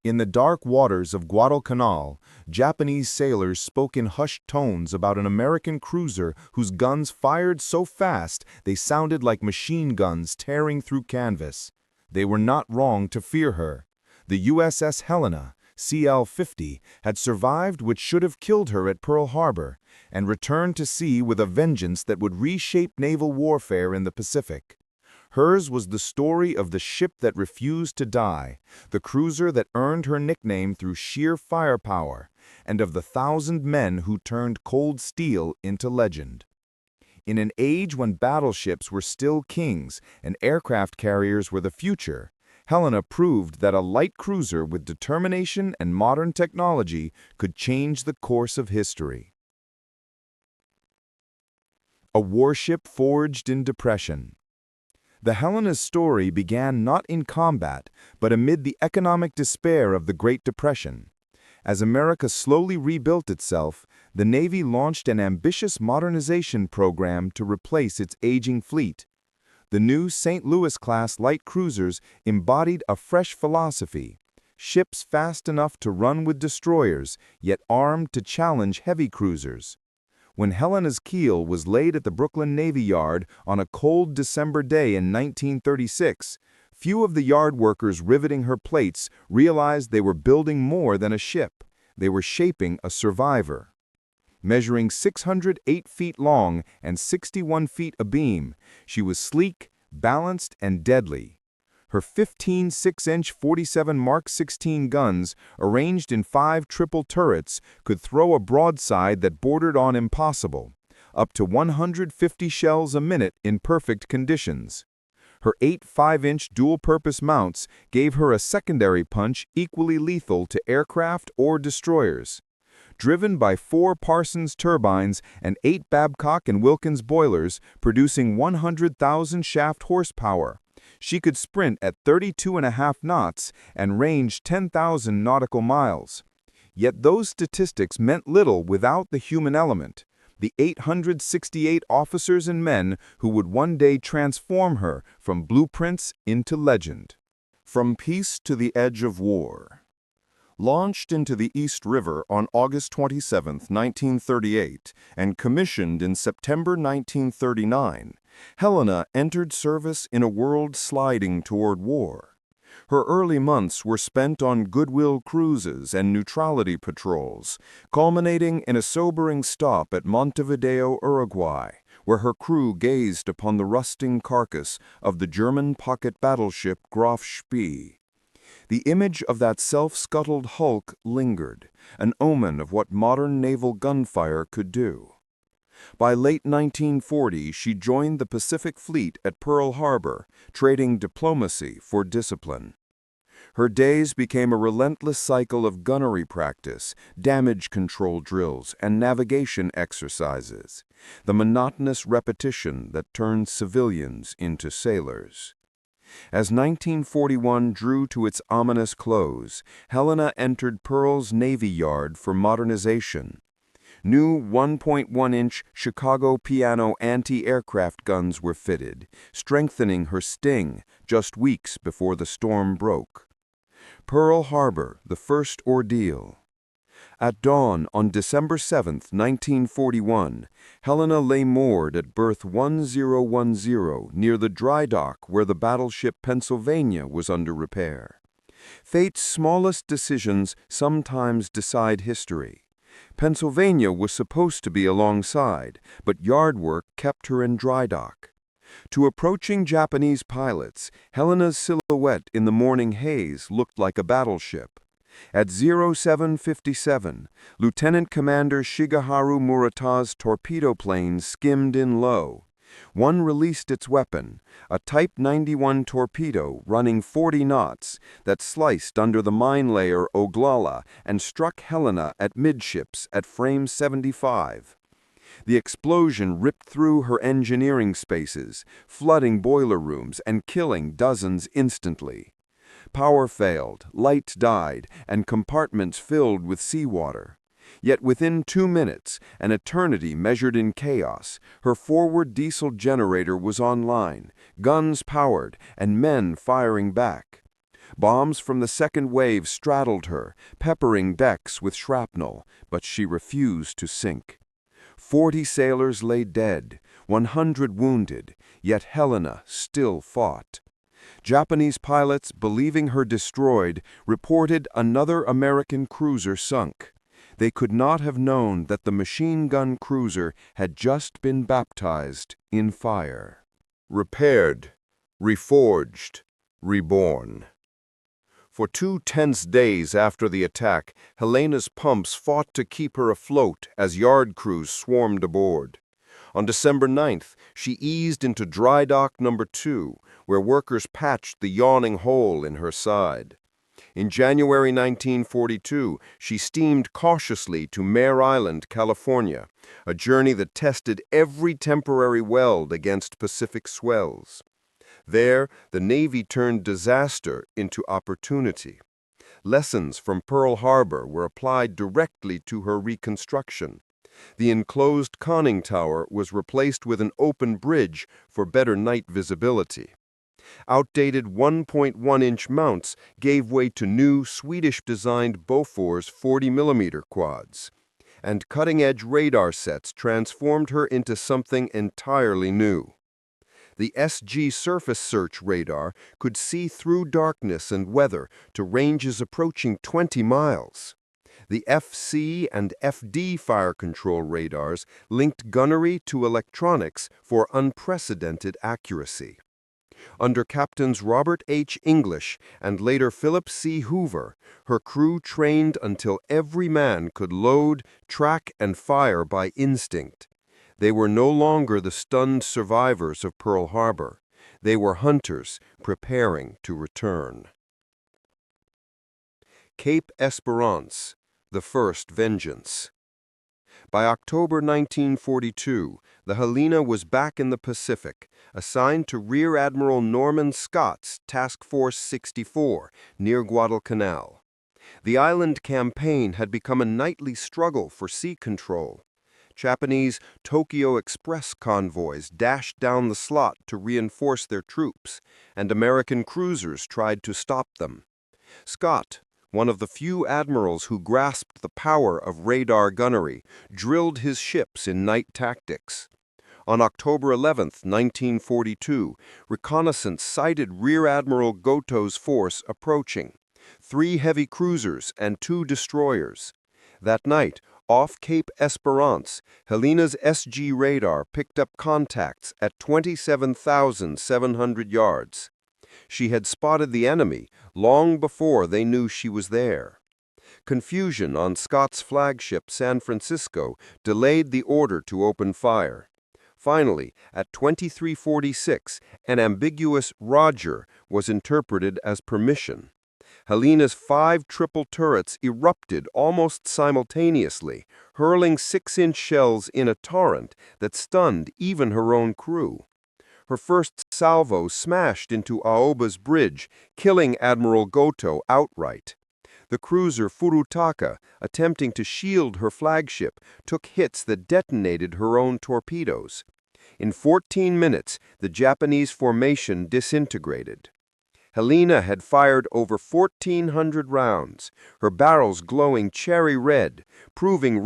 In the dark waters of Guadalcanal, Japanese sailors spoke in hushed tones about an American cruiser whose guns fired so fast they sounded like machine guns tearing through canvas. They were not wrong to fear her. The USS Helena, CL-50, had survived what should have killed her at Pearl Harbor, and returned to sea with a vengeance that would reshape naval warfare in the Pacific. Hers was the story of the ship that refused to die, the cruiser that earned her nickname through sheer firepower, and of the 1,000 men who turned cold steel into legend. In an age when battleships were still kings and aircraft carriers were the future, Helena proved that a light cruiser with determination and modern technology could change the course of history. A warship forged in depression. The Helena's story began not in combat, but amid the economic despair of the Great Depression. As America slowly rebuilt itself, the Navy launched an ambitious modernization program to replace its aging fleet. The new St. Louis-class light cruisers embodied a fresh philosophy: ships fast enough to run with destroyers, yet armed to challenge heavy cruisers. When Helena's keel was laid at the Brooklyn Navy Yard on a cold December day in 1936, few of the yard workers riveting her plates realized they were building more than a ship. They were shaping a survivor. Measuring 608 feet long and 61 feet abeam, she was sleek, balanced, and deadly. Her 15 6-inch 47 Mark 16 guns, arranged in 5 triple turrets, could throw a broadside that bordered on impossible, up to 150 shells a minute in perfect conditions. Her 8 5-inch dual-purpose mounts gave her a secondary punch equally lethal to aircraft or destroyers. Driven by 4 Parsons turbines and 8 Babcock and Wilkins boilers, producing 100,000 shaft horsepower, she could sprint at 32.5 knots and range 10,000 nautical miles. Yet those statistics meant little without the human element, the 868 officers and men who would one day transform her from blueprints into legend. From peace to the edge of war. Launched into the East River on August 27, 1938, and commissioned in September 1939, Helena entered service in a world sliding toward war. Her early months were spent on goodwill cruises and neutrality patrols, culminating in a sobering stop at Montevideo, Uruguay, where her crew gazed upon the rusting carcass of the German pocket battleship Graf Spee. The image of that self-scuttled hulk lingered, an omen of what modern naval gunfire could do. By late 1940, she joined the Pacific Fleet at Pearl Harbor, trading diplomacy for discipline. Her days became a relentless cycle of gunnery practice, damage control drills, and navigation exercises, the monotonous repetition that turned civilians into sailors. As 1941 drew to its ominous close, Helena entered Pearl's Navy Yard for modernization. New 1.1-inch Chicago piano anti-aircraft guns were fitted, strengthening her sting just weeks before the storm broke. Pearl Harbor, the first ordeal. At dawn on December 7, 1941, Helena lay moored at berth 1010 near the dry dock where the battleship Pennsylvania was under repair. Fate's smallest decisions sometimes decide history. Pennsylvania was supposed to be alongside, but yard work kept her in dry dock. To approaching Japanese pilots, Helena's silhouette in the morning haze looked like a battleship. At 0757, Lieutenant Commander Shigeharu Murata's torpedo plane skimmed in low. One released its weapon, a Type 91 torpedo running 40 knots that sliced under the mine layer Oglala and struck Helena at midships at frame 75. The explosion ripped through her engineering spaces, flooding boiler rooms and killing dozens instantly. Power failed, lights died, and compartments filled with seawater. Yet within 2 minutes, an eternity measured in chaos, her forward diesel generator was online, guns powered, and men firing back. Bombs from the second wave straddled her, peppering decks with shrapnel, but she refused to sink. 40 sailors lay dead, 100 wounded, yet Helena still fought. Japanese pilots, believing her destroyed, reported another American cruiser sunk. They could not have known that the machine-gun cruiser had just been baptized in fire. Repaired, reforged, reborn. For 2 tense days after the attack, Helena's pumps fought to keep her afloat as yard crews swarmed aboard. On December 9th, she eased into dry dock number 2, where workers patched the yawning hole in her side. In January 1942, she steamed cautiously to Mare Island, California, a journey that tested every temporary weld against Pacific swells. There, the Navy turned disaster into opportunity. Lessons from Pearl Harbor were applied directly to her reconstruction. The enclosed conning tower was replaced with an open bridge for better night visibility. Outdated 1.1-inch mounts gave way to new Swedish-designed Bofors 40mm quads, and cutting-edge radar sets transformed her into something entirely new. The SG surface search radar could see through darkness and weather to ranges approaching 20 miles. The FC and FD fire control radars linked gunnery to electronics for unprecedented accuracy. Under Captains Robert H. English and later Philip C. Hoover, her crew trained until every man could load, track, and fire by instinct. They were no longer the stunned survivors of Pearl Harbor. They were hunters preparing to return. Cape Esperance, the first vengeance. By October 1942, the Helena was back in the Pacific, assigned to Rear Admiral Norman Scott's Task Force 64 near Guadalcanal. The island campaign had become a nightly struggle for sea control. Japanese Tokyo Express convoys dashed down the slot to reinforce their troops, and American cruisers tried to stop them. Scott, one of the few admirals who grasped the power of radar gunnery, drilled his ships in night tactics. On October 11, 1942, reconnaissance sighted Rear Admiral Goto's force approaching, 3 heavy cruisers and 2 destroyers. That night, off Cape Esperance, Helena's SG radar picked up contacts at 27,700 yards. She had spotted the enemy long before they knew she was there. Confusion on Scott's flagship San Francisco delayed the order to open fire. Finally, at 23:46, an ambiguous "Roger" was interpreted as permission. Helena's 5 triple turrets erupted almost simultaneously, hurling 6-inch shells in a torrent that stunned even her own crew. Her first salvo smashed into Aoba's bridge, killing Admiral Goto outright. The cruiser Furutaka, attempting to shield her flagship, took hits that detonated her own torpedoes. In 14 minutes, the Japanese formation disintegrated. Helena had fired over 1,400 rounds, her barrels glowing cherry red, proving